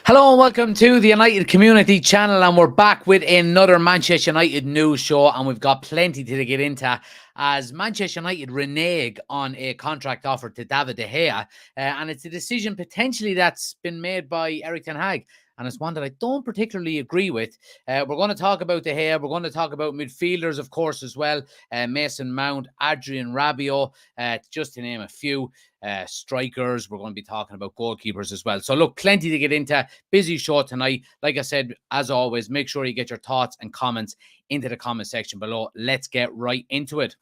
Hello and welcome to the United Community Channel, and we're back with another Manchester United news show, and we've got plenty to get into as Manchester United renege on a contract offer to David De Gea, and it's a decision potentially that's been made by Erik ten Hag, and it's one that I don't particularly agree with. We're going to talk about De Gea, we're going to talk about midfielders, of course, as well, Mason Mount, Adrian Rabiot, just to name a few. Strikers. We're going to be talking about goalkeepers as well. So look, plenty to get into. Busy show tonight. Like I said, as always, make sure you get your thoughts and comments into the comment section below. Let's get right into it.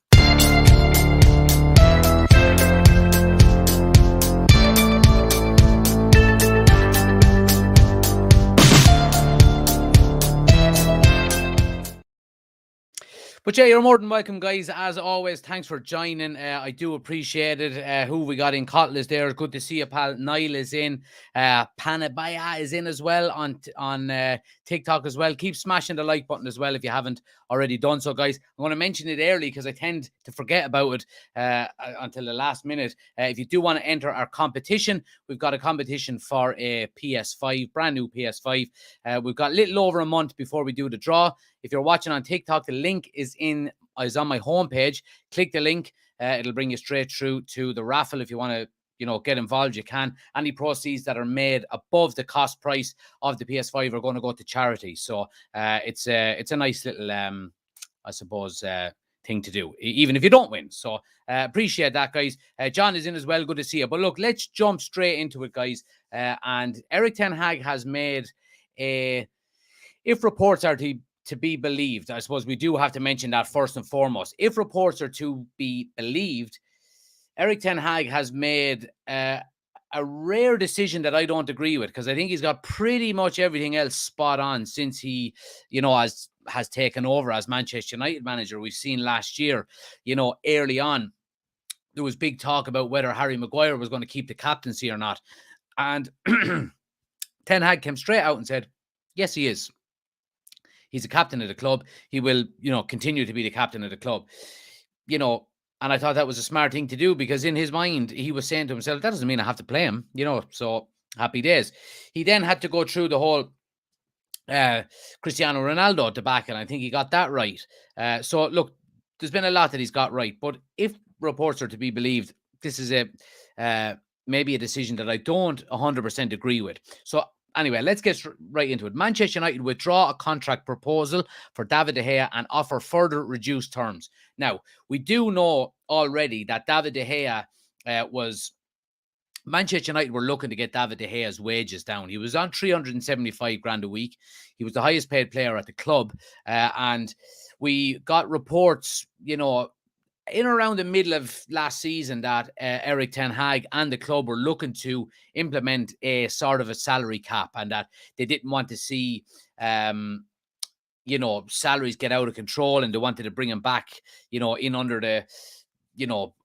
But yeah, you're more than welcome, guys. As always, thanks for joining. I do appreciate it. Who we got in? Cottle is there. Good to see you, pal. Niall is in. Panabaya is in as well on TikTok as well. Keep smashing the like button as well if you haven't already done so, guys. I'm going to mention it early because I tend to forget about it until the last minute. If you do want to enter our competition, we've got a competition for a PS5, brand new PS5. We've got a little over a month before we do the draw. If you're watching on TikTok, the link is on my homepage. Click the link. It'll bring you straight through to the raffle. If you want to, get involved, you can. Any proceeds that are made above the cost price of the PS5 are going to go to charity. So it's a nice little, I suppose, thing to do, even if you don't win. So appreciate that, guys. John is in as well. Good to see you. But look, let's jump straight into it, guys. And Erik ten Hag has made if reports are to be believed, I suppose we do have to mention that first and foremost. If reports are to be believed, Erik ten Hag has made a rare decision that I don't agree with, because I think he's got pretty much everything else spot on since he, has taken over as Manchester United manager. We've seen last year, early on, there was big talk about whether Harry Maguire was going to keep the captaincy or not. And Ten Hag came straight out and said, yes, he is. He's a captain of the club. He will, continue to be the captain of the club. And I thought that was a smart thing to do, because in his mind, he was saying to himself, that doesn't mean I have to play him, so happy days. He then had to go through the whole Cristiano Ronaldo debacle, and I think he got that right. So look, there's been a lot that he's got right, but if reports are to be believed, this is maybe a decision that I don't 100% agree with. So anyway, let's get right into it. Manchester United withdraw a contract proposal for David De Gea and offer further reduced terms. Now, we do know already that David De Gea Manchester United were looking to get David De Gea's wages down. He was on 375 grand a week. He was the highest paid player at the club. And we got reports, in around the middle of last season that Erik ten Hag and the club were looking to implement a sort of a salary cap, and that they didn't want to see, salaries get out of control, and they wanted to bring him back, in under the,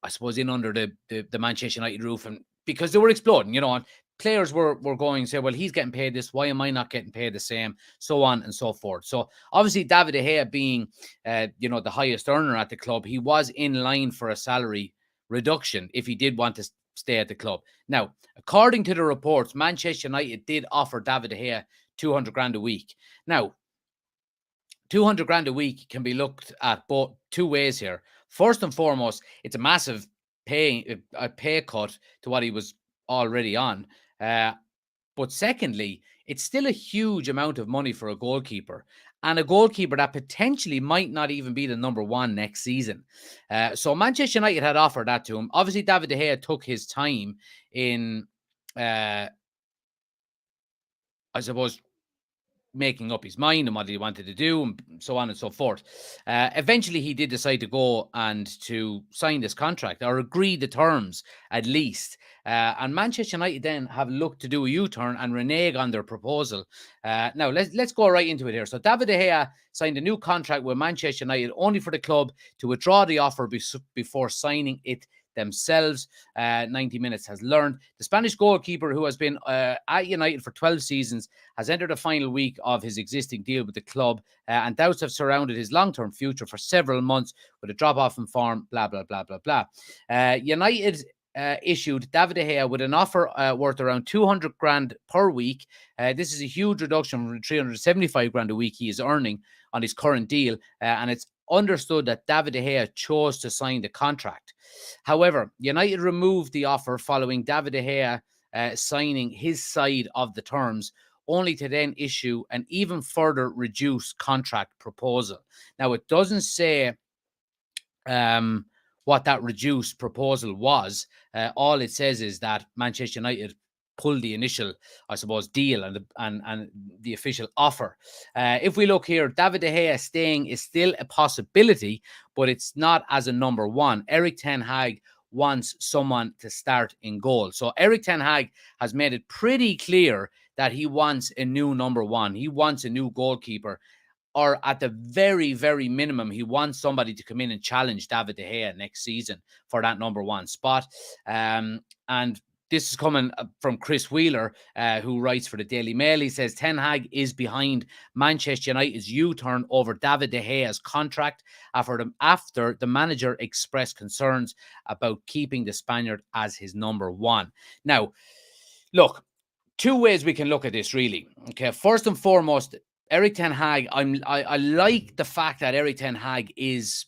I suppose in under the Manchester United roof, and because they were exploding, and players were going to say, well, he's getting paid this, why am I not getting paid the same, so on and so forth. So obviously David De Gea being, the highest earner at the club, he was in line for a salary reduction if he did want to stay at the club. Now, according to the reports, Manchester United did offer David De Gea 200 grand a week. Now, 200 grand a week can be looked at both two ways here. First and foremost, it's a massive pay cut to what he was already on. But secondly, it's still a huge amount of money for a goalkeeper, and a goalkeeper that potentially might not even be the number one next season. So Manchester United had offered that to him. Obviously, David De Gea took his time in, I suppose, making up his mind and what he wanted to do, and so on and so forth. Eventually, he did decide to go and to sign this contract, or agree the terms at least. And Manchester United then have looked to do a U-turn and renege on their proposal. Now, let's go right into it here. So David De Gea signed a new contract with Manchester United only for the club to withdraw the offer before signing it themselves. 90 Minutes has learned the Spanish goalkeeper, who has been at United for 12 seasons, has entered the final week of his existing deal with the club, and doubts have surrounded his long-term future for several months with a drop-off in form, blah, blah, blah, blah, blah. United issued David De Gea with an offer worth around 200 grand per week. This is a huge reduction from 375 grand a week he is earning on his current deal, and it's understood that David De Gea chose to sign the contract. However, United removed the offer following David De Gea signing his side of the terms, only to then issue an even further reduced contract proposal. Now, it doesn't say what that reduced proposal was. All it says is that Manchester United pulled the initial, I suppose, deal and the official offer. If we look here, David De Gea staying is still a possibility, but it's not as a number one. Erik ten Hag wants someone to start in goal. So Erik ten Hag has made it pretty clear that he wants a new number one. He wants a new goalkeeper, or at the very, very minimum, he wants somebody to come in and challenge David De Gea next season for that number one spot. And this is coming from Chris Wheeler, who writes for the Daily Mail. He says, Ten Hag is behind Manchester United's U-turn over David De Gea's contract after the manager expressed concerns about keeping the Spaniard as his number one. Now, look, two ways we can look at this, really. Okay, first and foremost, Erik ten Hag, I like the fact that Erik ten Hag is,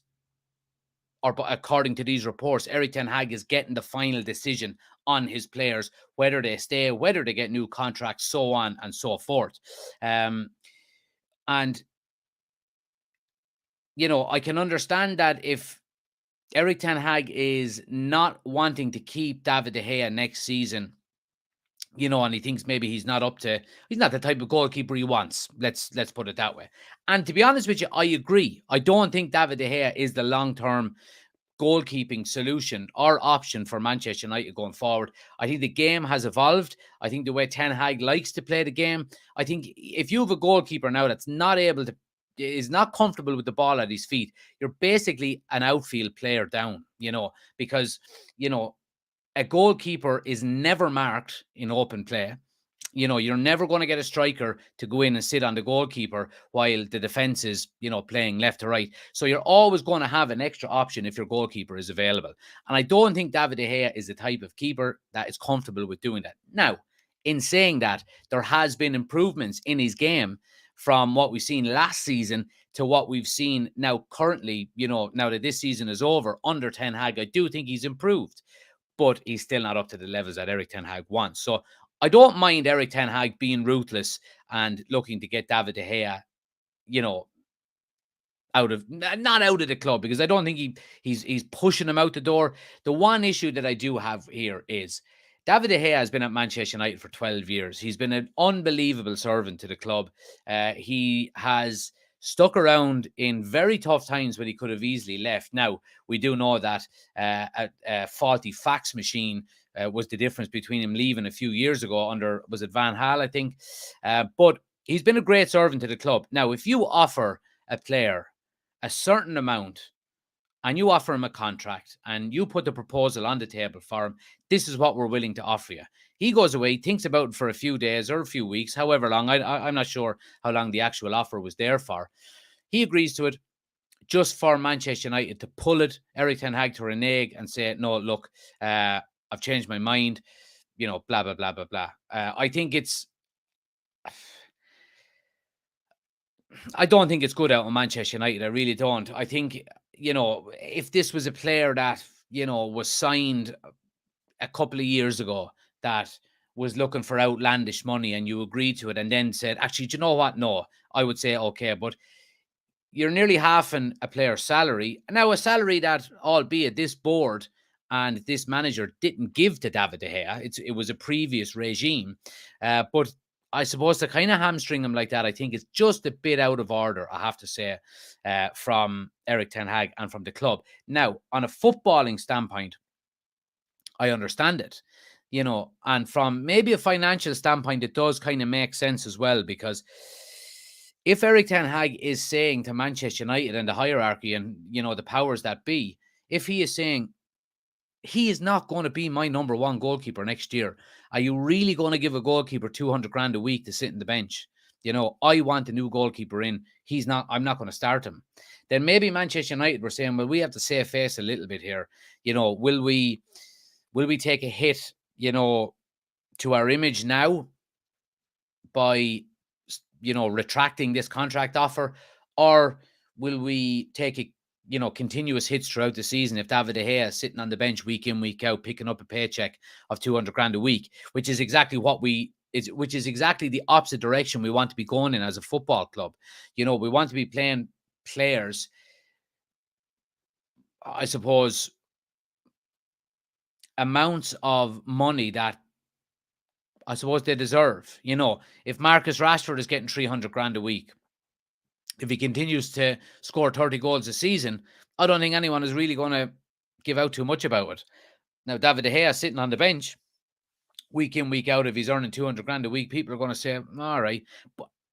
or according to these reports, Erik ten Hag is getting the final decision on his players, whether they stay, whether they get new contracts, so on and so forth. And, I can understand that if Erik ten Hag is not wanting to keep David De Gea next season, and he thinks maybe he's not the type of goalkeeper he wants. Let's put it that way. And to be honest with you, I agree. I don't think David De Gea is the long-term goalkeeping solution or option for Manchester United going forward. I think the game has evolved. I think the way Ten Hag likes to play the game. I think if you have a goalkeeper now that's is not comfortable with the ball at his feet, you're basically an outfield player down, because, a goalkeeper is never marked in open play. You're never going to get a striker to go in and sit on the goalkeeper while the defense is, playing left to right. So you're always going to have an extra option if your goalkeeper is available. And I don't think David De Gea is the type of keeper that is comfortable with doing that. Now, in saying that, there has been improvements in his game from what we've seen last season to what we've seen now currently, now that this season is over under Ten Hag. I do think he's improved, but he's still not up to the levels that Erik ten Hag wants. So I don't mind Erik ten Hag being ruthless and looking to get David De Gea, not out of the club, because I don't think he's pushing him out the door. The one issue that I do have here is David De Gea has been at Manchester United for 12 years. He's been an unbelievable servant to the club. He has stuck around in very tough times when he could have easily left. Now, we do know that a faulty fax machine was the difference between him leaving a few years ago under, was it Van Gaal, I think? But he's been a great servant to the club. Now, if you offer a player a certain amount and you offer him a contract and you put the proposal on the table for him, this is what we're willing to offer you. He goes away, thinks about it for a few days or a few weeks, however long. I'm not sure how long the actual offer was there for. He agrees to it just for Manchester United to pull it, Erik ten Hag to renege and say, no, look, I've changed my mind, blah, blah, blah, blah, blah. I don't think it's good out of Manchester United. I really don't. I think, if this was a player that, was signed a couple of years ago that was looking for outlandish money and you agreed to it and then said, actually, do you know what? No, I would say, okay, but you're nearly halving a player's salary. Now, a salary that, albeit this board and this manager didn't give to David De Gea. It was a previous regime. But I suppose to kind of hamstring him like that, I think is just a bit out of order, I have to say, from Erik ten Hag and from the club. Now, on a footballing standpoint, I understand it, and from maybe a financial standpoint, it does kind of make sense as well, because if Erik ten Hag is saying to Manchester United and the hierarchy and, the powers that be, if he is saying, he is not going to be my number one goalkeeper next year, are you really going to give a goalkeeper 200 grand a week to sit in the bench? I want a new goalkeeper in. I'm not going to start him. Then maybe Manchester United were saying, well, we have to save face a little bit here. Will we will we take a hit, to our image now by, retracting this contract offer, or will we take continuous hits throughout the season if David De Gea is sitting on the bench week in, week out, picking up a paycheck of 200 grand a week, which is exactly which is exactly the opposite direction we want to be going in as a football club. We want to be playing players, I suppose, amounts of money that I suppose they deserve. If Marcus Rashford is getting 300 grand a week, if he continues to score 30 goals a season, I don't think anyone is really going to give out too much about it. Now, David De Gea sitting on the bench week in, week out, if he's earning 200 grand a week, people are going to say, all right.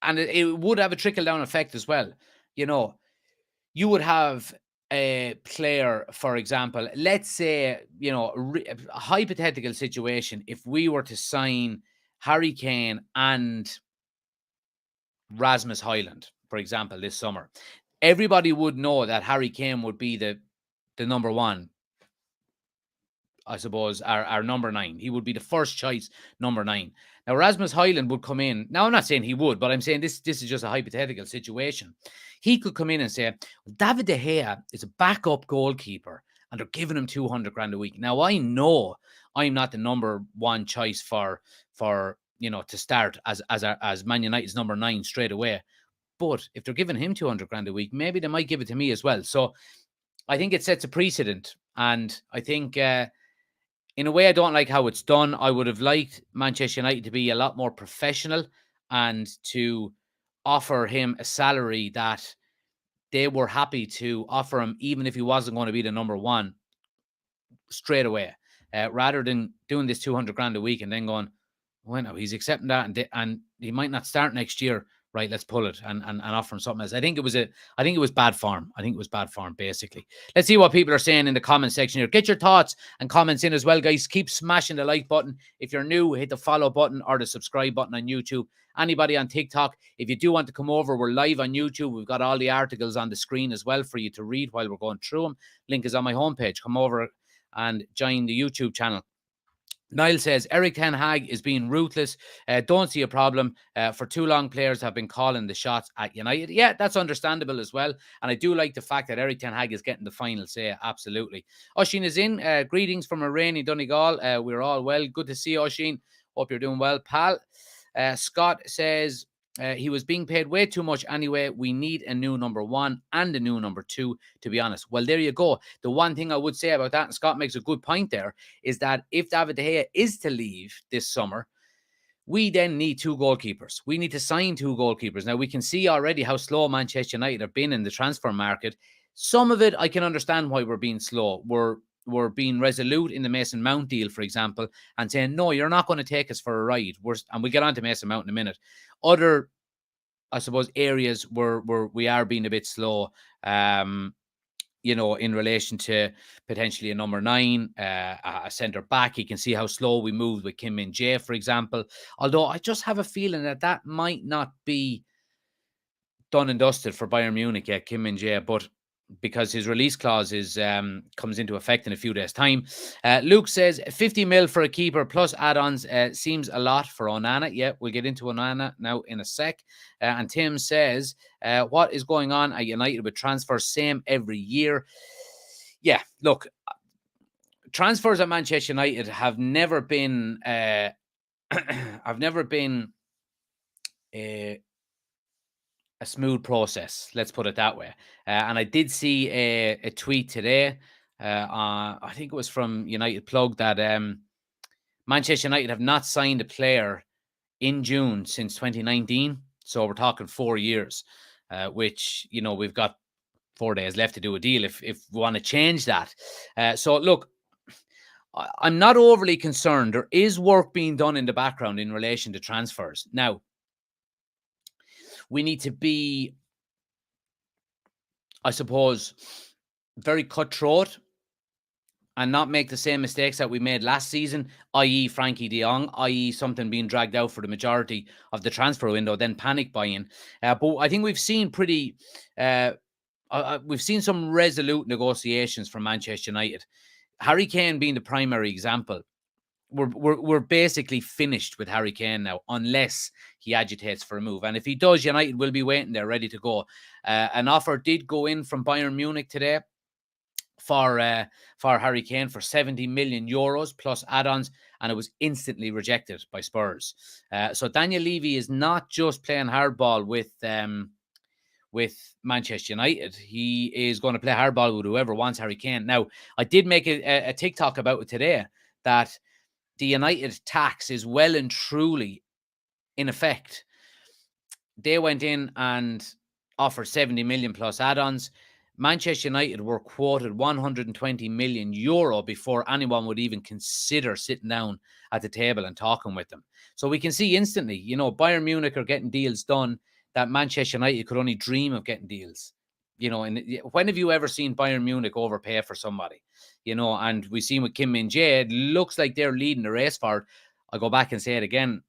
And it would have a trickle-down effect as well. You would have a player, for example, let's say, a hypothetical situation, if we were to sign Harry Kane and Rasmus Højlund, for example, this summer, everybody would know that Harry Kane would be the number one, I suppose, our number 9. He would be the first choice number 9. Now, Rasmus Højlund would come in. Now, I'm not saying he would, but I'm saying this is just a hypothetical situation. He could come in and say, David De Gea is a backup goalkeeper, and they're giving him 200 grand a week. Now, I know I'm not the number 1 choice for to start as Man United's number 9 straight away. But if they're giving him 200 grand a week, maybe they might give it to me as well. So I think it sets a precedent. And I think, in a way, I don't like how it's done. I would have liked Manchester United to be a lot more professional and to offer him a salary that they were happy to offer him, even if he wasn't going to be the number 1 straight away, rather than doing this 200 grand a week and then going, well, no, he's accepting that and he might not start next year. Right, let's pull it and offer him something else. I think it was bad form. I think it was bad form, basically. Let's see what people are saying in the comment section here. Get your thoughts and comments in as well, guys. Keep smashing the like button. If you're new, hit the follow button or the subscribe button on YouTube. Anybody on TikTok, if you do want to come over, we're live on YouTube. We've got all the articles on the screen as well for you to read while we're going through them. Link is on my homepage. Come over and join the YouTube channel. Niall says, Erik ten Hag is being ruthless. Don't see a problem. For too long, players have been calling the shots at United. Yeah, that's understandable as well. And I do like the fact that Erik ten Hag is getting the final say. Absolutely. Oisín is in. Greetings from a rainy Donegal. We're all well. Good to see you, Oisín. Hope you're doing well, pal. Scott says, he was being paid way too much anyway. We need a new number 1 and a new number 2, to be honest. Well, there you go. The one thing I would say about that, and Scott makes a good point there, is that if David De Gea is to leave this summer, we then need 2 goalkeepers. We need to sign 2 goalkeepers. Now, we can see already how slow Manchester United have been in the transfer market. Some of it, I can understand why we're being slow. We're being resolute in the Mason Mount deal, for example, and saying, no, you're not going to take us for a ride. And we'll get on to Mason Mount in a minute. Other, I suppose, areas where we are being a bit slow, in relation to potentially a number 9, a centre back. You can see how slow we moved with Kim Min-jae, for example. Although I just have a feeling that might not be done and dusted for Bayern Munich yet, Kim Min-jae, but because his release clause comes into effect in a few days' time. Luke says 50 mil for a keeper plus add-ons seems a lot for Onana. Yeah, we'll get into Onana now in a sec. And Tim says, what is going on at United with transfers? Same every year. Yeah, look, transfers at Manchester United have never been a smooth process, let's put it that way. And I did see a tweet today, I think it was from United Plug, that Manchester United have not signed a player in June since 2019. So we're talking 4 years, which, we've got 4 days left to do a deal if we want to change that. So look, I'm not overly concerned. There is work being done in the background in relation to transfers. Now, we need to be, I suppose, very cutthroat and not make the same mistakes that we made last season, i.e. Frankie de Jong, i.e. something being dragged out for the majority of the transfer window, then panic buying. But I think we've seen we've seen some resolute negotiations from Manchester United. Harry Kane being the primary example, we're basically finished with Harry Kane now, unless he agitates for a move. And if he does, United will be waiting there, ready to go. An offer did go in from Bayern Munich today for Harry Kane for 70 million euros plus add-ons, and it was instantly rejected by Spurs. So Daniel Levy is not just playing hardball with Manchester United. He is going to play hardball with whoever wants Harry Kane. Now, I did make a TikTok about it today, that the United tax is well and truly in effect. They went in and offered 70 million plus add-ons. Manchester United were quoted 120 million euro before anyone would even consider sitting down at the table and talking with them. So we can see instantly, Bayern Munich are getting deals done that Manchester United could only dream of getting deals. And when have you ever seen Bayern Munich overpay for somebody? And we've seen with Kim Min-jae, it looks like they're leading the race for it. I'll go back and say it again,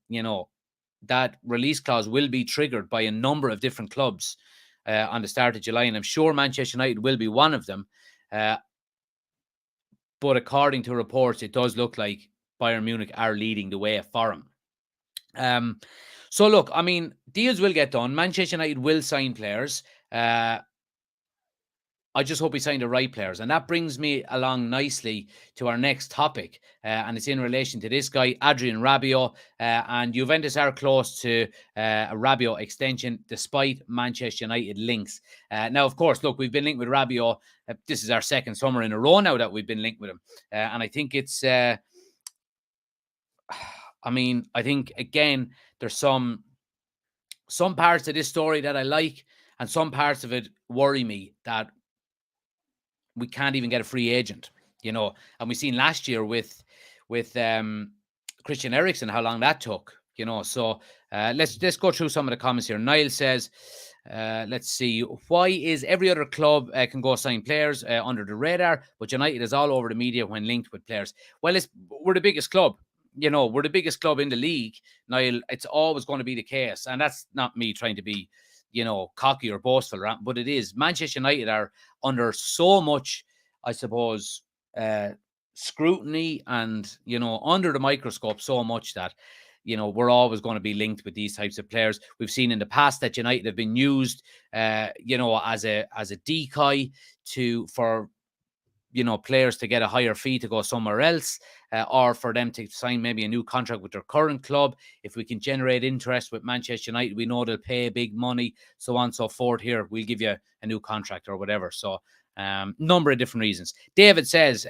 that release clause will be triggered by a number of different clubs on the start of July, and I'm sure Manchester United will be one of them. But according to reports, it does look like Bayern Munich are leading the way for him. So look, I mean, deals will get done. Manchester United will sign players. I just hope we sign the right players. And that brings me along nicely to our next topic. And it's in relation to this guy, Adrien Rabiot. And Juventus are close to a Rabiot extension, despite Manchester United links. Now, of course, look, we've been linked with Rabiot. This is our second summer in a row now that we've been linked with him. And I think it's... I think, again, there's some parts of this story that I like, and some parts of it worry me that we can't even get a free agent, and we've seen last year with Christian Eriksen how long that took, So let's go through some of the comments here. Niall says, let's see, why is every other club can go sign players under the radar, but United is all over the media when linked with players? Well, we're the biggest club. We're the biggest club in the league, Niall. It's always going to be the case, and that's not me trying to be cocky or boastful, but it is. Manchester United are under so much, I suppose, scrutiny and, under the microscope so much that, we're always going to be linked with these types of players. We've seen in the past that United have been used, as a decoy for players to get a higher fee to go somewhere else, or for them to sign maybe a new contract with their current club. If we can generate interest with Manchester United, we know they'll pay big money, so on and so forth. Here, we'll give you a new contract or whatever. So, number of different reasons. David says,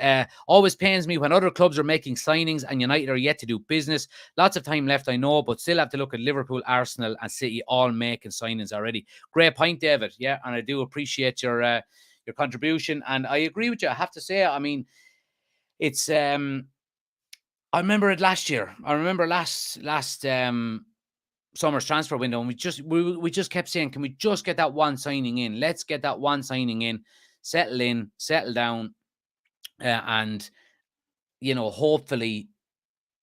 always pains me when other clubs are making signings and United are yet to do business. Lots of time left, I know, but still have to look at Liverpool, Arsenal and City all making signings already. Great point, David. Yeah, and I do appreciate your contribution, and I agree with you. I have to say, I mean, it's I remember it last year. I remember last summer's transfer window, and we just kept saying, can we just get that one signing in? Let's get that one signing in, settle down, and hopefully,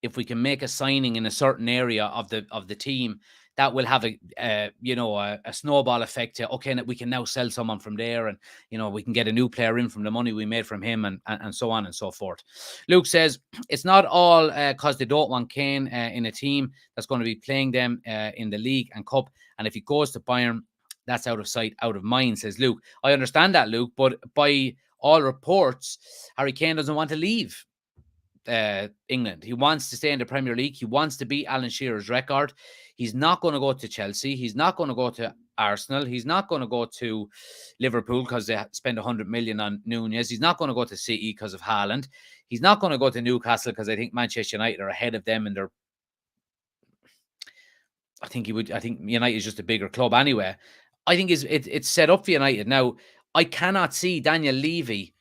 if we can make a signing in a certain area of the team, that will have a snowball effect to, okay, we can now sell someone from there, and we can get a new player in from the money we made from him, and so on and so forth. Luke says, it's not all because they don't want Kane in a team that's going to be playing them in the league and cup, and if he goes to Bayern, that's out of sight, out of mind, says Luke. I understand that, Luke, but by all reports, Harry Kane doesn't want to leave England. He wants to stay in the Premier League. He wants to beat Alan Shearer's record. He's not going to go to Chelsea. He's not going to go to Arsenal. He's not going to go to Liverpool because they spend 100 million on Nunez. He's not going to go to City because of Haaland. He's not going to go to Newcastle because I think Manchester United are ahead of them, and I think United is just a bigger club anyway. I think it's set up for United. Now, I cannot see Daniel Levy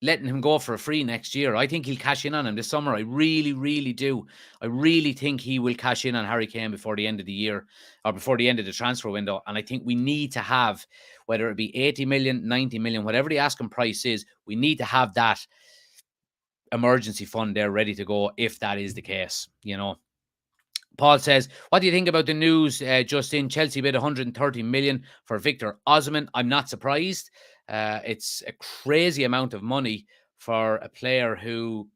letting him go for a free next year. I think he'll cash in on him this summer. I really, really do. I really think he will cash in on Harry Kane before the end of the year, or before the end of the transfer window. And I think we need to have, whether it be 80 million, 90 million, whatever the asking price is, we need to have that emergency fund there ready to go if that is the case, Paul says, what do you think about the news just in? Chelsea bid 130 million for Victor Osimhen. I'm not surprised. It's a crazy amount of money for a player who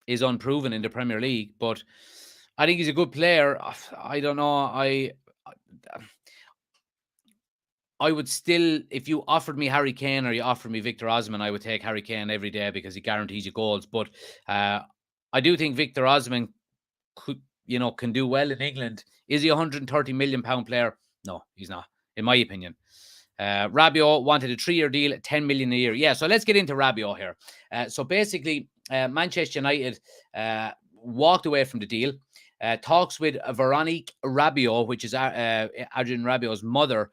is unproven in the Premier League, but I think he's a good player. I don't know. I would still, if you offered me Harry Kane or you offered me Victor Osimhen, I would take Harry Kane every day because he guarantees you goals. But I do think Victor Osimhen can do well in England. Is he a £130 million player? No, he's not, in my opinion. Rabiot wanted a 3-year deal at 10 million a year. Yeah, so let's get into Rabiot here. So basically, Manchester United walked away from the deal. Talks with Veronique Rabiot, which is Adrien Rabiot's mother,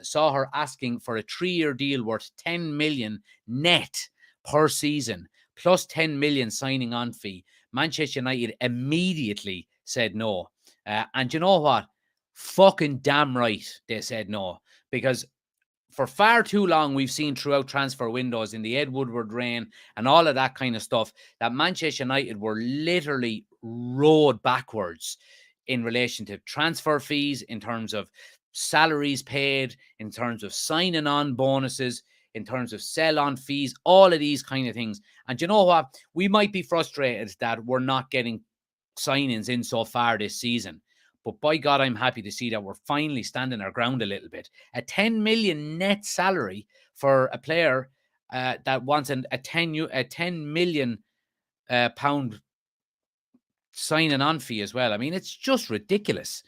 saw her asking for a 3-year deal worth 10 million net per season, plus 10 million signing on fee. Manchester United immediately said no. And you know what? Fucking damn right they said no. Because for far too long, we've seen throughout transfer windows in the Ed Woodward reign and all of that kind of stuff that Manchester United were literally rode backwards in relation to transfer fees, in terms of salaries paid, in terms of signing on bonuses, in terms of sell on fees, all of these kind of things. And you know what? We might be frustrated that we're not getting signings in so far this season. But by God, I'm happy to see that we're finally standing our ground a little bit. A 10 million net salary for a player that wants a 10 million pound signing on fee as well. I mean, it's just ridiculous.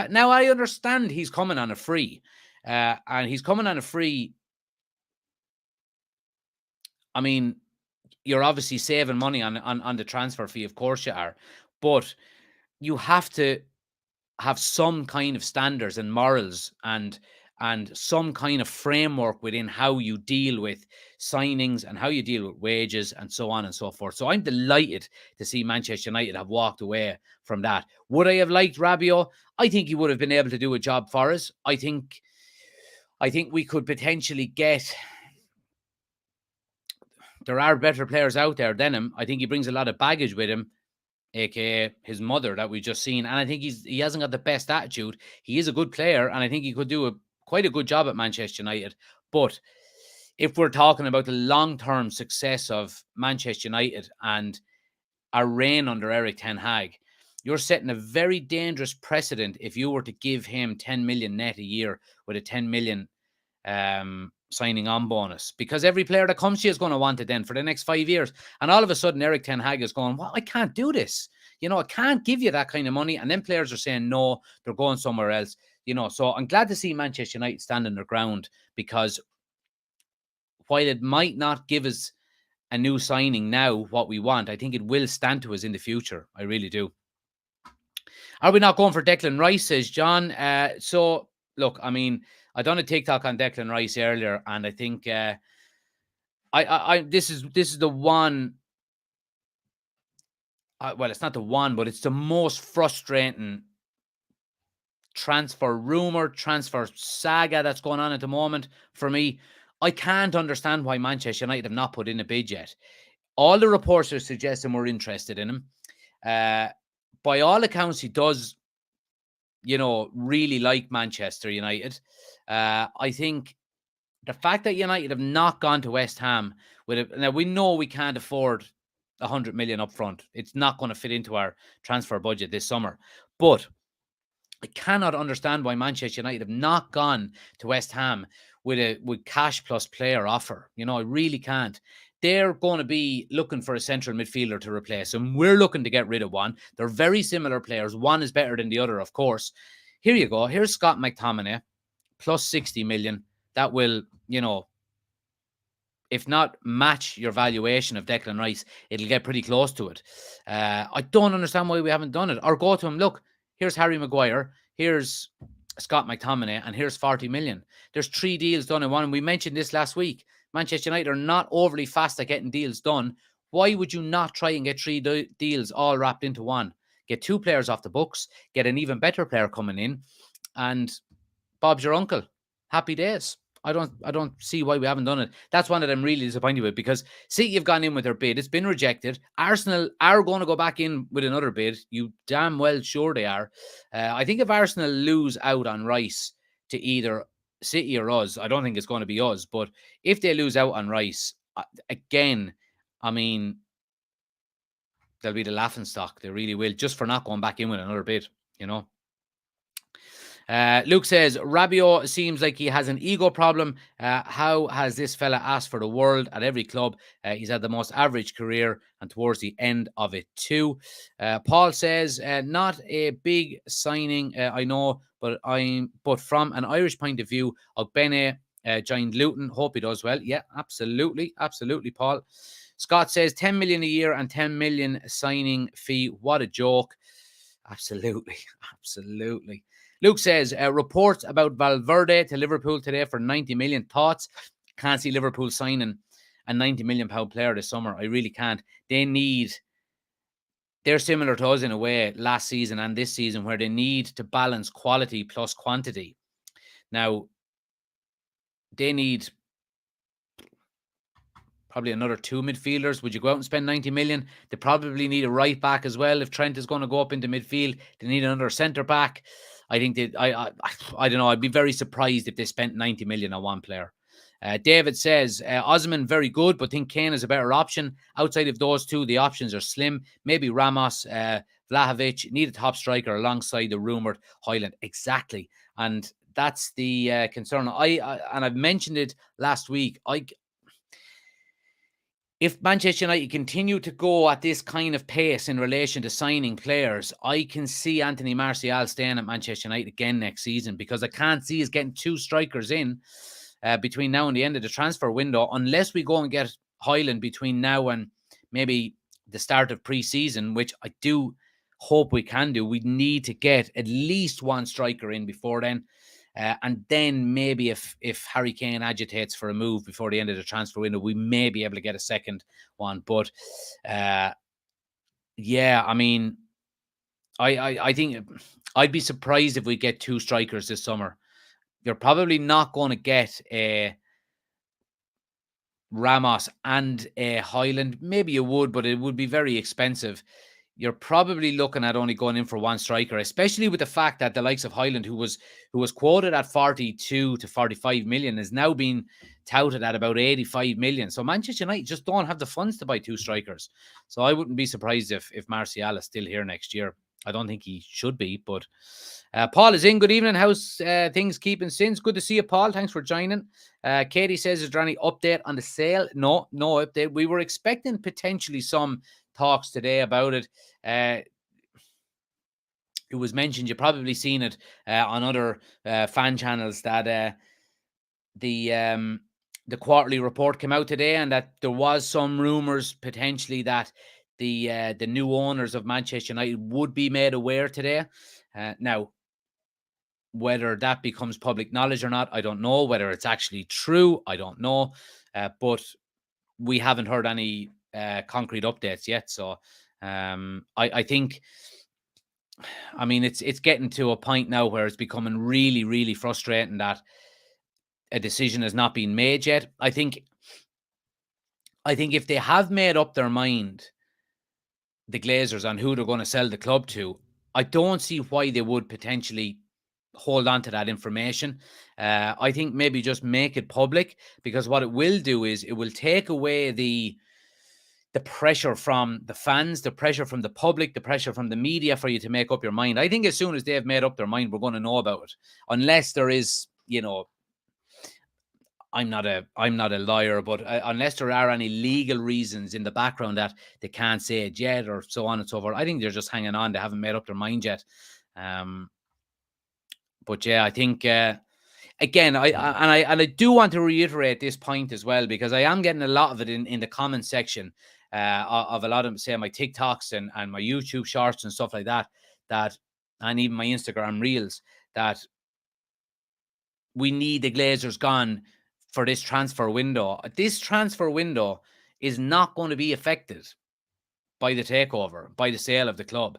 Now I understand he's coming on a free, and he's coming on a free. I mean, you're obviously saving money on the transfer fee, of course you are, but you have to have some kind of standards and morals and some kind of framework within how you deal with signings and how you deal with wages and so on and so forth. So I'm delighted to see Manchester United have walked away from that. Would I have liked Rabiot? I think he would have been able to do a job for us. I think we could potentially get... There are better players out there than him. I think he brings a lot of baggage with him, aka his mother, that we've just seen. And I think he hasn't got the best attitude. He is a good player, and I think he could do quite a good job at Manchester United. But if we're talking about the long-term success of Manchester United and our reign under Erik ten Hag, you're setting a very dangerous precedent if you were to give him 10 million net a year with a 10 million signing on bonus, because every player that comes to you is going to want it then for the next 5 years. And all of a sudden, Erik ten Hag is going, well, I can't do this. I can't give you that kind of money. And then players are saying, no, they're going somewhere else. So I'm glad to see Manchester United standing their ground, because while it might not give us a new signing now what we want, I think it will stand to us in the future. I really do. Are we not going for Declan Rice, says John? So, look, I mean, I done a TikTok on Declan Rice earlier, and I think this is the one. Well, it's not the one, but it's the most frustrating transfer saga that's going on at the moment for me. I can't understand why Manchester United have not put in a bid yet. All the reports are suggesting we're interested in him. By all accounts, he does, really like Manchester United. I think the fact that United have not gone to West Ham now we know we can't afford 100 million up front. It's not going to fit into our transfer budget this summer. But I cannot understand why Manchester United have not gone to West Ham with cash plus player offer. I really can't. They're going to be looking for a central midfielder to replace him. We're looking to get rid of one. They're very similar players. One is better than the other, of course. Here you go. Here's Scott McTominay, plus 60 million. That will, if not match your valuation of Declan Rice, it'll get pretty close to it. I don't understand why we haven't done it. Or go to him, look, here's Harry Maguire, here's Scott McTominay, and here's 40 million. There's 3 deals done in one. And we mentioned this last week. Manchester United are not overly fast at getting deals done. Why would you not try and get 3 deals all wrapped into one? Get 2 players off the books, get an even better player coming in, and Bob's your uncle. Happy days. I don't see why we haven't done it. That's one that I'm really disappointed with, because City have gone in with their bid. It's been rejected. Arsenal are going to go back in with another bid. You damn well sure they are. I think if Arsenal lose out on Rice to either City or us, I don't think it's going to be us, but if they lose out on Rice, again, I mean, they'll be the laughing stock. They really will, just for not going back in with another bid, you know. Luke says, Rabiot seems like he has an ego problem. How has this fella asked for the world at every club? He's had the most average career and towards the end of it too. Paul says, not a big signing, I know, but from an Irish point of view, Ogbene joined Luton. Hope he does well. Yeah, absolutely. Absolutely, Paul. Scott says 10 million a year and 10 million signing fee. What a joke. Absolutely. Absolutely. Luke says, reports about Valverde to Liverpool today for 90 million. Thoughts? Can't see Liverpool signing a 90 million pound player this summer. I really can't. They're similar to us in a way last season and this season, where they need to balance quality plus quantity. Now, they need probably another 2 midfielders. Would you go out and spend 90 million? They probably need a right back as well. If Trent is going to go up into midfield, they need another centre back. I think I don't know. I'd be very surprised if they spent 90 million on one player. David says, Osman, very good, but think Kane is a better option. Outside of those two, the options are slim. Maybe Ramos, Vlahovic, need a top striker alongside the rumoured Højlund. Exactly. And that's the concern. And I've mentioned it last week. If Manchester United continue to go at this kind of pace in relation to signing players, I can see Anthony Martial staying at Manchester United again next season, because I can't see us getting two strikers in between now and the end of the transfer window, unless we go and get Højlund between now and maybe the start of pre-season, which I do hope we can do. We need to get at least one striker in before then. And then maybe if Harry Kane agitates for a move before the end of the transfer window, we may be able to get a second one. But yeah, I mean, I think I'd be surprised if we get two strikers this summer. You're probably not going to get a Ramos and a Højlund. Maybe you would, but it would be very expensive. You're probably looking at only going in for one striker, especially with the fact that the likes of Højlund, who was quoted at 42 to 45 million, is now being touted at about 85 million. So Manchester United just don't have the funds to buy two strikers. So I wouldn't be surprised if Martial is still here next year. I don't think he should be, but Paul is in. Good evening. How's things keeping since? Good to see you, Paul. Thanks for joining. Katie says, is there any update on the sale? No update. We were expecting potentially some talks today about it. It was mentioned, you've probably seen it on other fan channels, that the quarterly report came out today, and that there was some rumors potentially that the new owners of Manchester United would be made aware today. Now, whether that becomes public knowledge or not, I don't know. Whether it's actually true, I don't know. But we haven't heard any concrete updates yet. So I think, I mean, it's getting to a point now where it's becoming really, really frustrating that a decision has not been made yet. I think if they have made up their mind, the Glazers, on who they're going to sell the club to, I don't see why they would potentially hold on to that information. I think maybe just make it public, because what it will do is it will take away the pressure from the fans, the pressure from the public, the pressure from the media for you to make up your mind. I think as soon as they've made up their mind, we're going to know about it. Unless there is, I'm not a lawyer, but unless there are any legal reasons in the background that they can't say it yet, or so on and so forth, I think they're just hanging on. They haven't made up their mind yet. But yeah, I think again, I do want to reiterate this point as well, because I am getting a lot of it in the comment section of a lot of, say, my TikToks and my YouTube shorts and stuff like that, and even my Instagram reels, that we need the Glazers gone for this transfer window. This transfer window is not going to be affected by the takeover, by the sale of the club.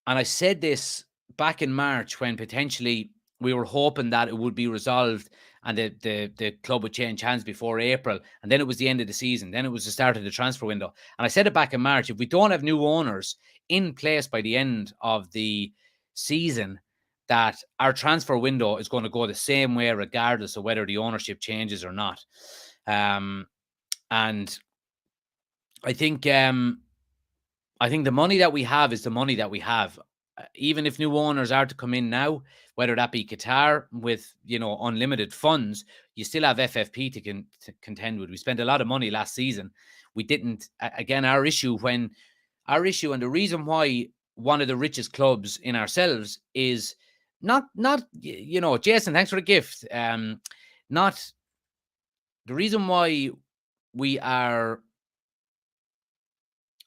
And I said this back in March, when potentially we were hoping that it would be resolved and the club would change hands before April. And then it was the end of the season. Then it was the start of the transfer window. And I said it back in March, if we don't have new owners in place by the end of the season, that our transfer window is going to go the same way, regardless of whether the ownership changes or not. And And I think the money that we have is the money that we have. Even if new owners are to come in now, whether that be Qatar with unlimited funds, you still have FFP to contend with. We spent a lot of money last season. We didn't. Again, our issue and the reason why one of the richest clubs in ourselves is not Jason. Thanks for the gift. Not the reason why we are,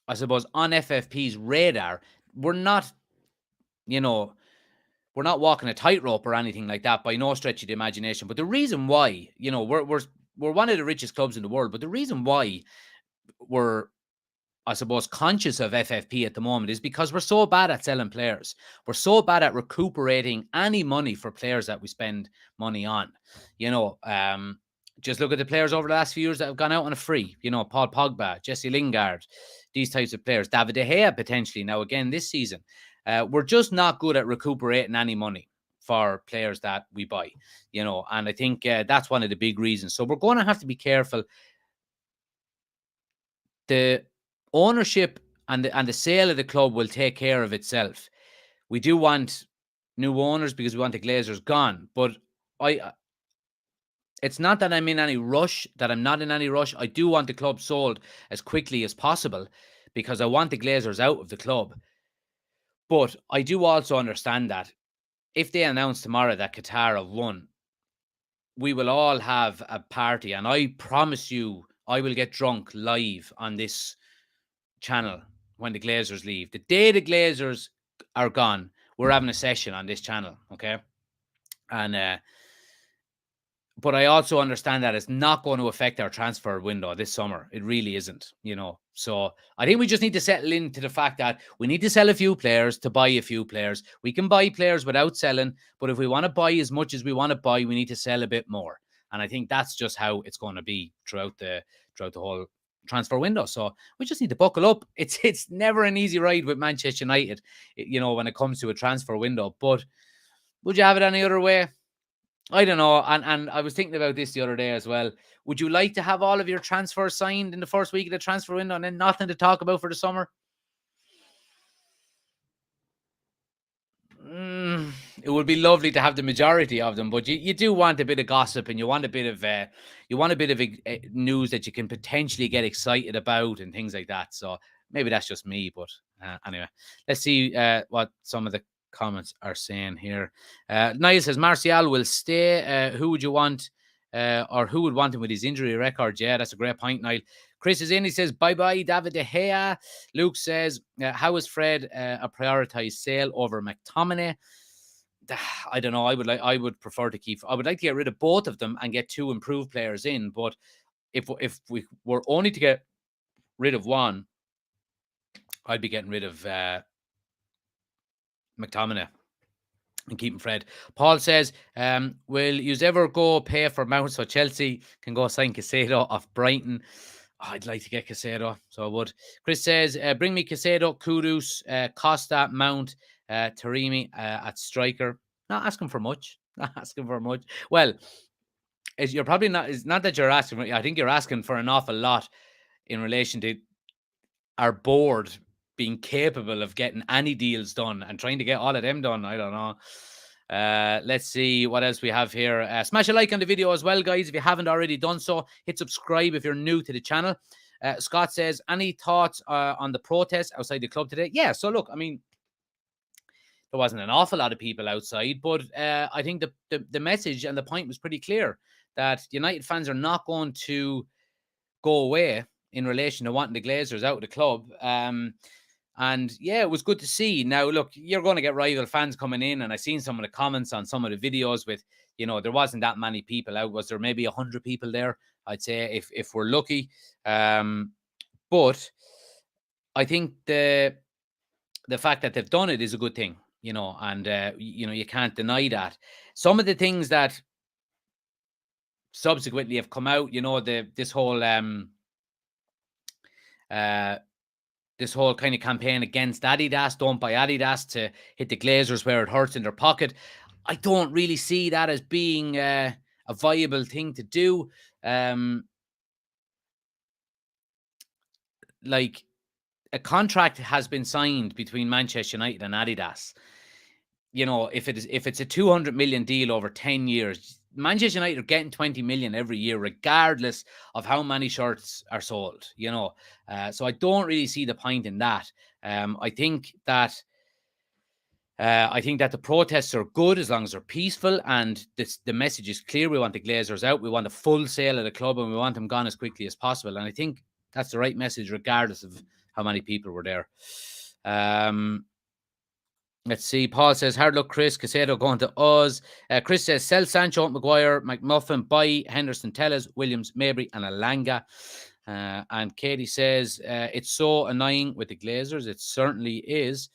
I suppose, on FFP's radar. We're not, we're not walking a tightrope or anything like that by no stretch of the imagination. But the reason why, we're one of the richest clubs in the world. But the reason why we're, I suppose, conscious of FFP at the moment is because we're so bad at selling players. We're so bad at recuperating any money for players that we spend money on. Just look at the players over the last few years that have gone out on a free. Paul Pogba, Jesse Lingard, these types of players. David De Gea potentially now again this season. We're just not good at recuperating any money for players that we buy. And I think that's one of the big reasons. So we're going to have to be careful. The ownership and the sale of the club will take care of itself. We do want new owners because we want the Glazers gone. But it's not that I'm in any rush, that I'm not in any rush. I do want the club sold as quickly as possible because I want the Glazers out of the club. But I do also understand that if they announce tomorrow that Qatar have won, we will all have a party. And I promise you, I will get drunk live on this channel when the Glazers leave. The day the Glazers are gone, we're having a session on this channel, okay? And but I also understand that it's not going to affect our transfer window this summer. It really isn't, So I think we just need to settle into the fact that we need to sell a few players to buy a few players. We can buy players without selling, but if we want to buy as much as we want to buy, we need to sell a bit more. And I think that's just how it's going to be throughout the whole transfer window. So we just need to buckle up. It's never an easy ride with Manchester United, when it comes to a transfer window. But would you have it any other way? I don't know. And I was thinking about this the other day as well. Would you like to have all of your transfers signed in the first week of the transfer window and then nothing to talk about for the summer? It would be lovely to have the majority of them, but you do want a bit of gossip and you want a bit of news that you can potentially get excited about and things like that. So maybe that's just me, but anyway, let's see what some of the comments are saying here. Niall says Martial will stay. Who would you want, or who would want him with his injury record? Yeah, that's a great point, Niall. Chris is in. He says, bye-bye, David De Gea. Luke says, how is Fred a prioritized sale over McTominay? I don't know. I would prefer to keep. I would like to get rid of both of them and get two improved players in. But if we were only to get rid of one, I'd be getting rid of McTominay and keeping Fred. Paul says, will you ever go pay for Mount so Chelsea can go sign Caicedo off Brighton? Oh, I'd like to get Caicedo, so I would. Chris says, bring me Caicedo, Kudus, Costa, Mount, Taremi at striker. Not asking for much. Not asking for much. Well, you're probably not. It's not that you're asking. I think you're asking for an awful lot in relation to our board being capable of getting any deals done and trying to get all of them done. I don't know. Let's see what else we have here. Smash a like on the video as well, guys, if you haven't already done so. Hit subscribe if you're new to the channel. Scott says, any thoughts on the protest outside the club today? Yeah, so look, I mean, there wasn't an awful lot of people outside, but I think the message and the point was pretty clear that United fans are not going to go away in relation to wanting the Glazers out of the club. And yeah, it was good to see. Now, look, you're going to get rival fans coming in, and I've seen some of the comments on some of the videos with, there wasn't that many people out. Was there maybe 100 people there? I'd say if we're lucky. But I think the fact that they've done it is a good thing, and you can't deny that. Some of the things that subsequently have come out, this whole kind of campaign against Adidas, don't buy Adidas, to hit the Glazers where it hurts in their pocket. I don't really see that as being a viable thing to do. like, a contract has been signed between Manchester United and Adidas. If it's a 200 million deal over 10 years, Manchester United are getting 20 million every year, regardless of how many shirts are sold. So I don't really see the point in that. I think that the protests are good as long as they're peaceful and the message is clear. We want the Glazers out. We want a full sale of the club and we want them gone as quickly as possible. And I think that's the right message, regardless of how many people were there. Let's see. Paul says, hard luck, Chris. Casado going to us. Chris says, sell Sancho, Maguire, McMuffin, buy Henderson, Tellez, Williams, Mabry, and Alanga. And Katie says, it's so annoying with the Glazers. It certainly is.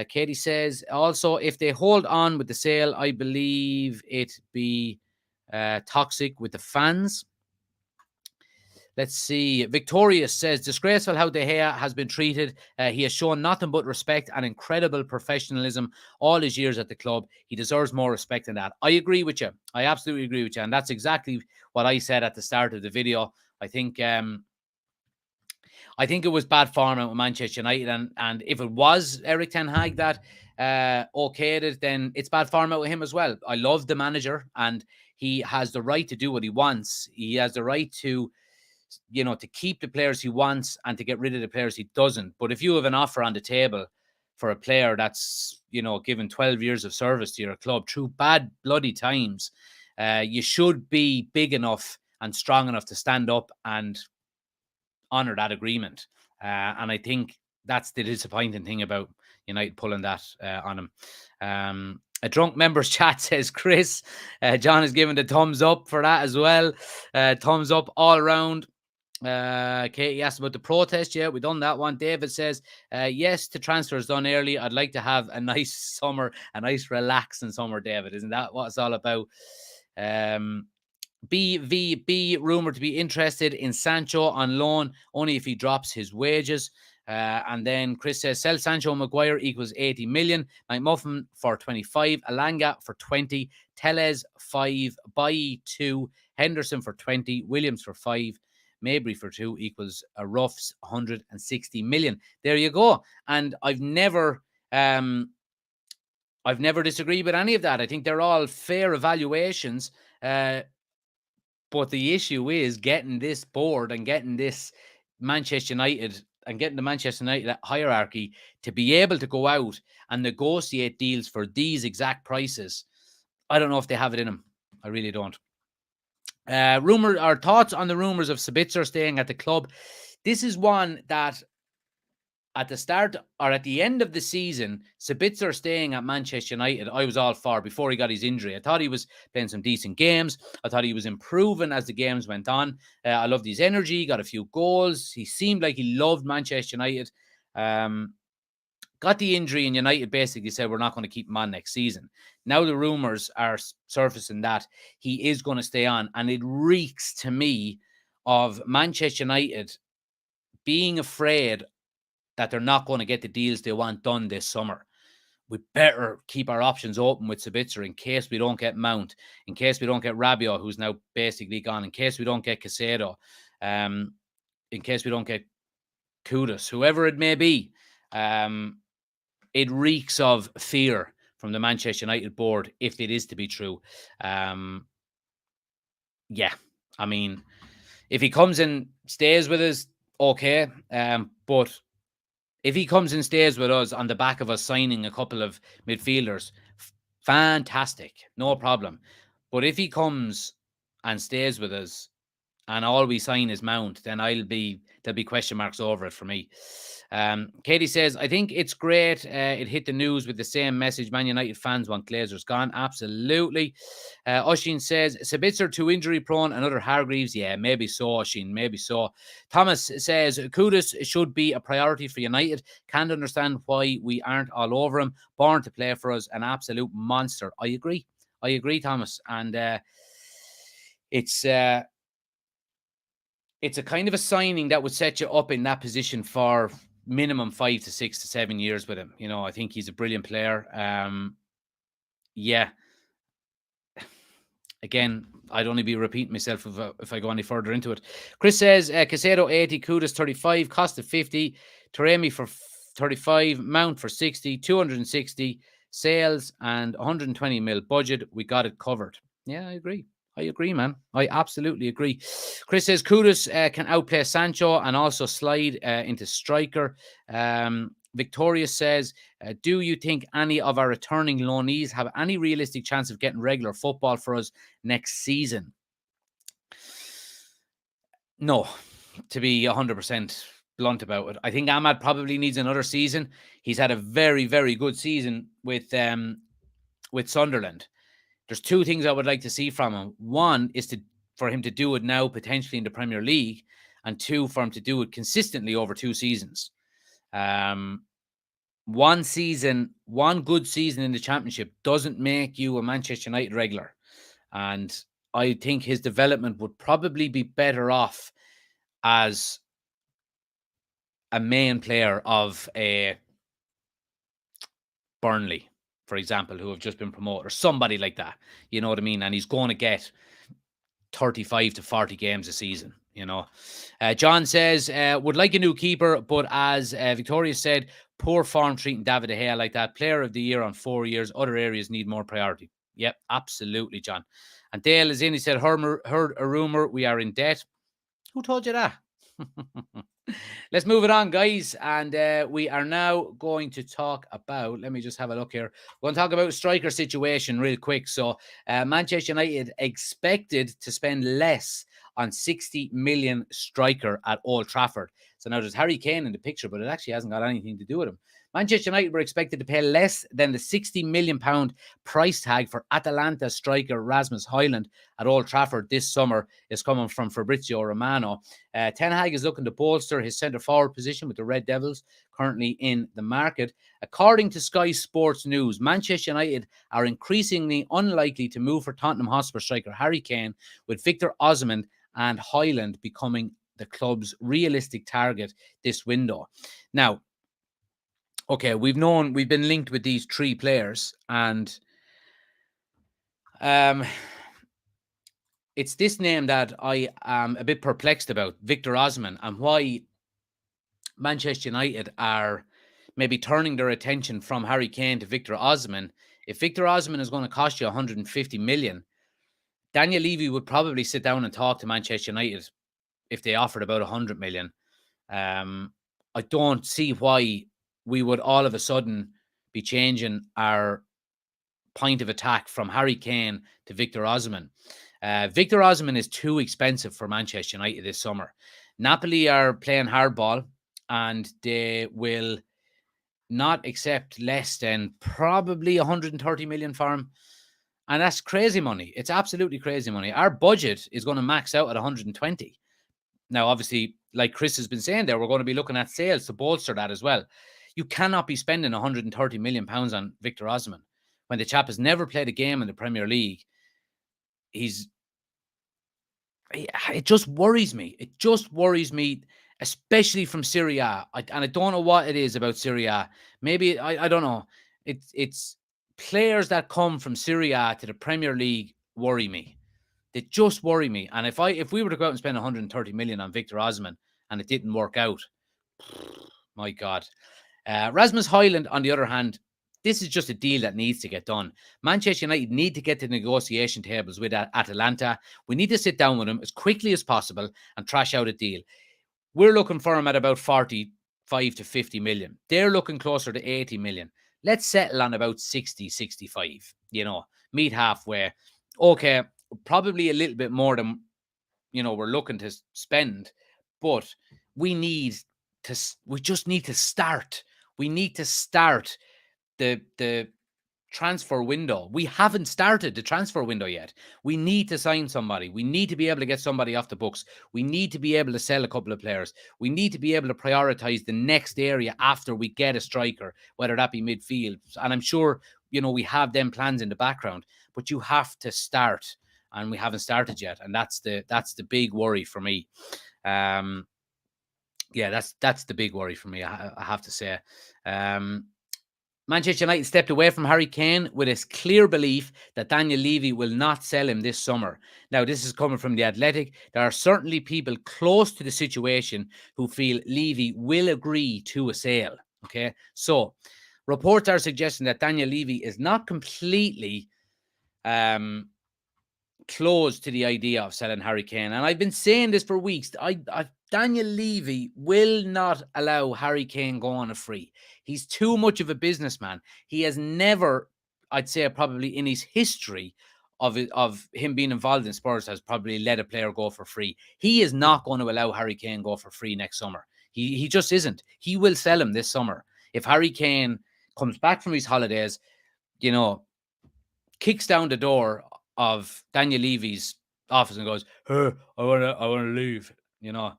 Katie says, also, if they hold on with the sale, I believe it be toxic with the fans. Let's see. Victoria says, disgraceful how De Gea has been treated. He has shown nothing but respect and incredible professionalism all his years at the club. He deserves more respect than that. I agree with you. I absolutely agree with you. And that's exactly what I said at the start of the video. I think it was bad form with Manchester United. And if it was Erik ten Hag that okayed it, then it's bad form with him as well. I love the manager and he has the right to do what he wants. He has the right to keep the players he wants and to get rid of the players he doesn't. But if you have an offer on the table for a player that's, given 12 years of service to your club through bad bloody times, you should be big enough and strong enough to stand up and honor that agreement. And I think that's the disappointing thing about United pulling that on him. A drunk members chat says, Chris. John has given the thumbs up for that as well. Thumbs up all around. Katie asked about the protest. Yeah, we've done that one. David says, yes, the transfer is done early. I'd like to have a nice summer, a nice relaxing summer, David. Isn't that what it's all about? BVB rumored to be interested in Sancho on loan only if he drops his wages. And then Chris says, sell Sancho Maguire equals 80 million. McMuffin for 25. Alanga for 20. Tellez 5. Bailly 2. Henderson for 20. Williams for 5. Mabry for 2 equals a rough 160 million. There you go. And I've never disagreed with any of that. I think they're all fair evaluations. But the issue is getting this board and getting this Manchester United and getting the Manchester United hierarchy to be able to go out and negotiate deals for these exact prices. I don't know if they have it in them. I really don't. Our thoughts on the rumors of Sabitzer staying at the club. This is one that at the start or at the end of the season, Sabitzer staying at Manchester United, I was all for before he got his injury. I thought he was playing some decent games. I thought he was improving as the games went on. I loved his energy, got a few goals. He seemed like he loved Manchester United. Got the injury and United basically said, we're not going to keep him on next season. Now the rumors are surfacing that he is going to stay on. And it reeks to me of Manchester United being afraid that they're not going to get the deals they want done this summer. We better keep our options open with Sabitzer in case we don't get Mount, in case we don't get Rabiot, who's now basically gone, in case we don't get Casado, in case we don't get Kudus, whoever it may be. It reeks of fear from the Manchester United board if it is to be true. Yeah, I mean, if he comes and stays with us, okay. But if he comes and stays with us on the back of us signing a couple of midfielders, fantastic, no problem. But if he comes and stays with us and all we sign is Mount, then there'll be question marks over it for me. Katie says, I think it's great. It hit the news with the same message. Man United fans want Glazers gone. Absolutely. Oshin says, Sabitzer too injury prone and other Hargreaves. Yeah, maybe so, Oshin, maybe so. Thomas says, Kudus should be a priority for United. Can't understand why we aren't all over him. Born to play for us, an absolute monster. I agree, Thomas. And it's a kind of a signing that would set you up in that position for minimum 5 to 6 to 7 years with him. I think he's a brilliant player. Yeah. Again, I'd only be repeating myself if I go any further into it. Chris says, Casado 80, Kudus 35, Costa 50, Taremi for 35, Mount for 60, 260, sales and 120 mil budget. We got it covered. Yeah, I agree. I agree, man. I absolutely agree. Chris says Kudus can outplay Sancho and also slide into striker. Victoria says, do you think any of our returning loanees have any realistic chance of getting regular football for us next season? No, to be 100% blunt about it. I think Ahmad probably needs another season. He's had a very, very good season with Sunderland. There's two things I would like to see from him. One is for him to do it now, potentially in the Premier League, and two, for him to do it consistently over 2 seasons. One good season in the Championship doesn't make you a Manchester United regular. And I think his development would probably be better off as a main player of a Burnley, for example, who have just been promoted, or somebody like that. You know what I mean? And he's going to get 35 to 40 games a season, you know. John says, would like a new keeper, but as Victoria said, poor form treating David De Gea like that. Player of the year on 4 years. Other areas need more priority. Yep, absolutely, John. And Dale is in. He said, heard a rumor we are in debt. Who told you that? Let's move it on, guys. And we are now going to talk about, let me just have a look here. We're going to talk about striker situation real quick. So Manchester United expected to spend less on 60 million striker at Old Trafford. So now there's Harry Kane in the picture, but it actually hasn't got anything to do with him. Manchester United were expected to pay less than the £60 million price tag for Atalanta striker Rasmus Højlund at Old Trafford this summer, is coming from Fabrizio Romano. Ten Hag is looking to bolster his centre-forward position with the Red Devils, currently in the market. According to Sky Sports News, Manchester United are increasingly unlikely to move for Tottenham Hotspur striker Harry Kane, with Victor Osimhen and Højlund becoming the club's realistic target this window. Now, okay, we've been linked with these 3 players, and it's this name that I am a bit perplexed about, Victor Osimhen, and why Manchester United are maybe turning their attention from Harry Kane to Victor Osimhen. If Victor Osimhen is going to cost you 150 million, Daniel Levy would probably sit down and talk to Manchester United if they offered about 100 million. I don't see why we would all of a sudden be changing our point of attack from Harry Kane to Victor Osimhen. Victor Osimhen is too expensive for Manchester United this summer. Napoli are playing hardball, and they will not accept less than probably 130 million for him. And that's crazy money. It's absolutely crazy money. Our budget is going to max out at 120. Now, obviously, like Chris has been saying there, we're going to be looking at sales to bolster that as well. You cannot be spending 130 million pounds on Victor Osimhen when the chap has never played a game in the Premier League. It just worries me. It just worries me, especially from Serie A. And I don't know what it is about Serie A. Maybe, I don't know. It's players that come from Serie A to the Premier League worry me. They just worry me. And if we were to go out and spend 130 million on Victor Osimhen and it didn't work out, my God. Rasmus Højlund, on the other hand, this is just a deal that needs to get done. Manchester United need to get to the negotiation tables with Atalanta. We need to sit down with them as quickly as possible and trash out a deal. We're looking for him at about 45 to 50 million. They're looking closer to 80 million. Let's settle on about 60, 65, meet halfway. Okay, probably a little bit more than, we're looking to spend, but we just need to start. We need to start the transfer window. We haven't started the transfer window yet. We need to sign somebody. We need to be able to get somebody off the books. We need to be able to sell a couple of players. We need to be able to prioritize the next area after we get a striker, whether that be midfield. And I'm sure, we have them plans in the background, but you have to start, and we haven't started yet. And that's the big worry for me. That's the big worry for me, I have to say. Manchester United stepped away from Harry Kane with a clear belief that Daniel Levy will not sell him this summer. Now, this is coming from The Athletic. There are certainly people close to the situation who feel Levy will agree to a sale. Okay, so reports are suggesting that Daniel Levy is not completely closed to the idea of selling Harry Kane. And I've been saying this for weeks. Daniel Levy will not allow Harry Kane go on a free. He's too much of a businessman. He has never, I'd say probably in his history of him being involved in Spurs, has probably let a player go for free. He is not going to allow Harry Kane go for free next summer. He just isn't. He will sell him this summer. If Harry Kane comes back from his holidays, you know, kicks down the door of Daniel Levy's office and goes, "Hey, I want to leave," you know,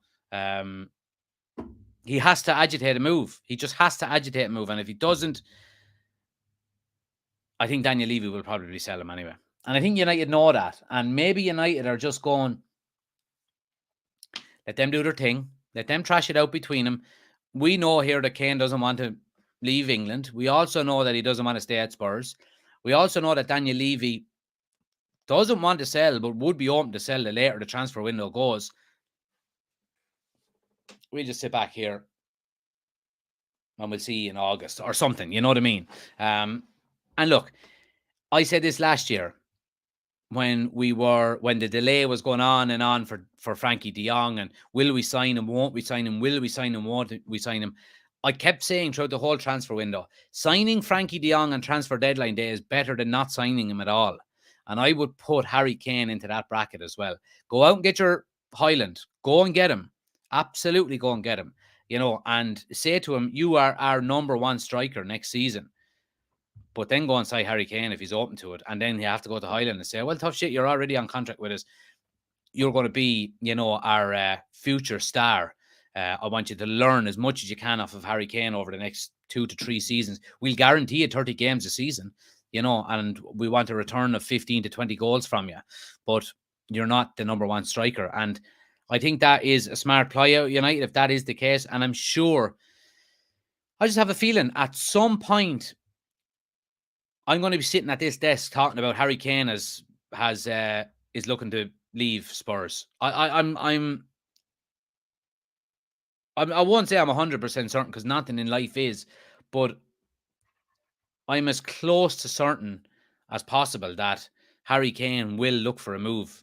he has to agitate a move. He just has to agitate a move. And if he doesn't, I think Daniel Levy will probably sell him anyway. And I think United know that. And maybe United are just going, let them do their thing. Let them trash it out between them. We know here that Kane doesn't want to leave England. We also know that he doesn't want to stay at Spurs. We also know that Daniel Levy doesn't want to sell, but would be open to sell the later the transfer window goes. We'll just sit back here and we'll see in August or something. You know what I mean? And look, I said this last year when the delay was going on and on for Frankie de Jong and will we sign him, won't we sign him, will we sign him, won't we sign him? I kept saying throughout the whole transfer window, signing Frankie de Jong on transfer deadline day is better than not signing him at all. And I would put Harry Kane into that bracket as well. Go out and get your Highland. Go and get him. Absolutely go and get him. You know, and say to him, you are our number one striker next season. But then go and sign Harry Kane if he's open to it. And then you have to go to Highland and say, well, tough shit, you're already on contract with us. You're going to be, you know, our future star. I want you to learn as much as you can off of Harry Kane over the next 2 to 3 seasons. We'll guarantee you 30 games a season, you know, and we want a return of 15 to 20 goals from you. But you're not the number one striker. And I think that is a smart play out United if that is the case. And I'm sure, I just have a feeling at some point, I'm going to be sitting at this desk talking about Harry Kane is looking to leave Spurs. I won't say I'm 100% certain because nothing in life is, but I'm as close to certain as possible that Harry Kane will look for a move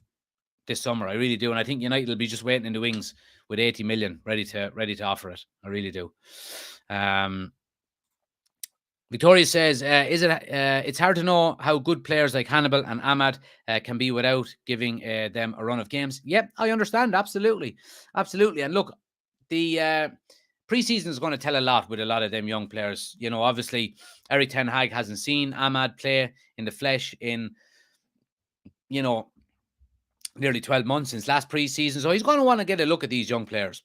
this summer. I really do. And I think United will be just waiting in the wings with 80 million ready to offer it. I really do. Victoria says, it's hard to know how good players like Hannibal and Ahmad can be without giving them a run of games. Yep, I understand. Absolutely. Absolutely. And look, the preseason is going to tell a lot with a lot of them young players. You know, obviously, Erik ten Hag hasn't seen Ahmad play in the flesh in, you know, nearly 12 months since last preseason. So he's going to want to get a look at these young players.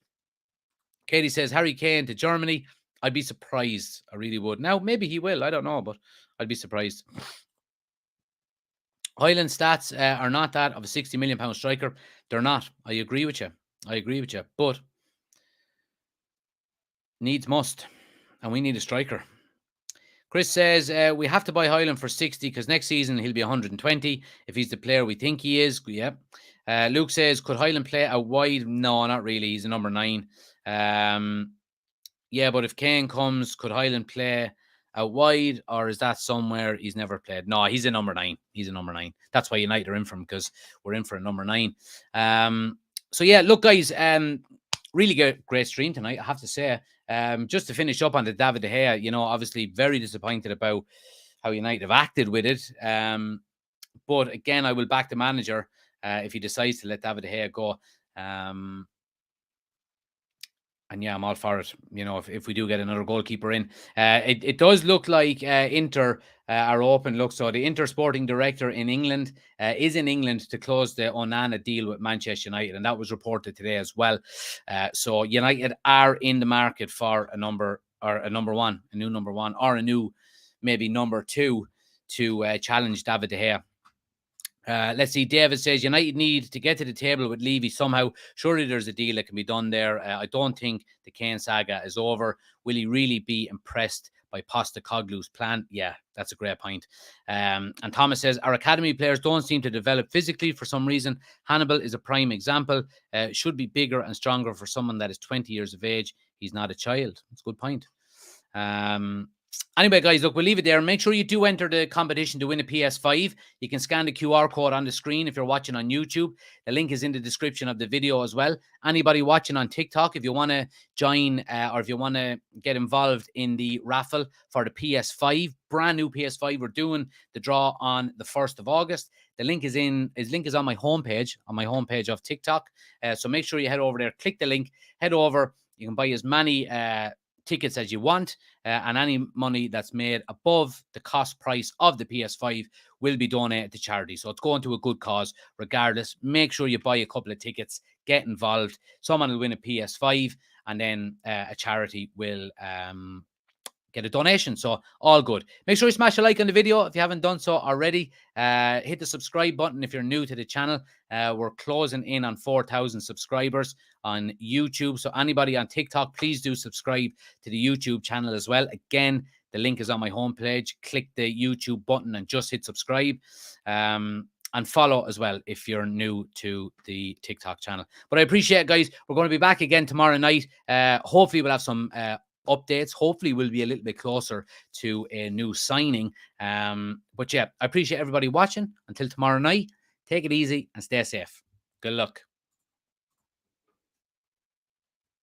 Katie says, Harry Kane to Germany. I'd be surprised. I really would. Now, maybe he will. I don't know, but I'd be surprised. Highland stats are not that of a £60 million striker. They're not. I agree with you. But needs must. And we need a striker. Chris says, we have to buy Highland for 60 because next season he'll be 120 if he's the player we think he is. Yep. Luke says, could Highland play out wide? No, not really. He's a number 9. Yeah, but if Kane comes, could Highland play out wide, or is that somewhere he's never played? No, he's a number 9. He's a number 9. That's why United are in for him, because we're in for a number 9. So yeah, look, guys, really great stream tonight, I have to say. Just to finish up on the David De Gea, you know, obviously very disappointed about how United have acted with it. But again, I will back the manager if he decides to let David De Gea go. And yeah, I'm all for it. You know, if we do get another goalkeeper in, it does look like Inter are open. Look, so the Inter sporting director in England is in England to close the Onana deal with Manchester United, and that was reported today as well. So United are in the market for a new number 1, or a new maybe number 2 to challenge David De Gea. Let's see. David says United need to get to the table with Levy somehow. Surely there's a deal that can be done there. I don't think the Kane saga is over. Will he really be impressed by Postecoglou's plan. Yeah, that's a great point. And Thomas says, our academy players don't seem to develop physically for some reason. Hannibal is a prime example. Should be bigger and stronger for someone that is 20 years of age. He's not a child. That's a good point. Anyway, guys, look, we'll leave it there. Make sure you do enter the competition to win a PS5. You can scan the QR code on the screen if you're watching on YouTube. The link is in the description of the video as well. Anybody watching on TikTok, if you want to join or if you want to get involved in the raffle for the PS5, brand new PS5, we're doing the draw on the 1st of August. The link is on my homepage of TikTok. So make sure you head over there, click the link, head over. You can buy as many tickets as you want, and any money that's made above the cost price of the PS5 will be donated to charity. So it's going to a good cause regardless. Make sure you buy a couple of tickets, get involved. Someone will win a PS5, and then a charity will get a donation. So all good. Make sure you smash a like on the video if you haven't done so already. Hit the subscribe button if you're new to the channel. We're closing in on 4,000 subscribers on YouTube. So anybody on TikTok, please do subscribe to the YouTube channel as well. Again, the link is on my homepage. Click the YouTube button and just hit subscribe. And follow as well if you're new to the TikTok channel. But I appreciate it, guys. We're going to be back again tomorrow night. Hopefully we'll have some updates. Hopefully we'll be a little bit closer to a new signing. But yeah, I appreciate everybody watching. Until tomorrow night, take it easy and stay safe. Good luck.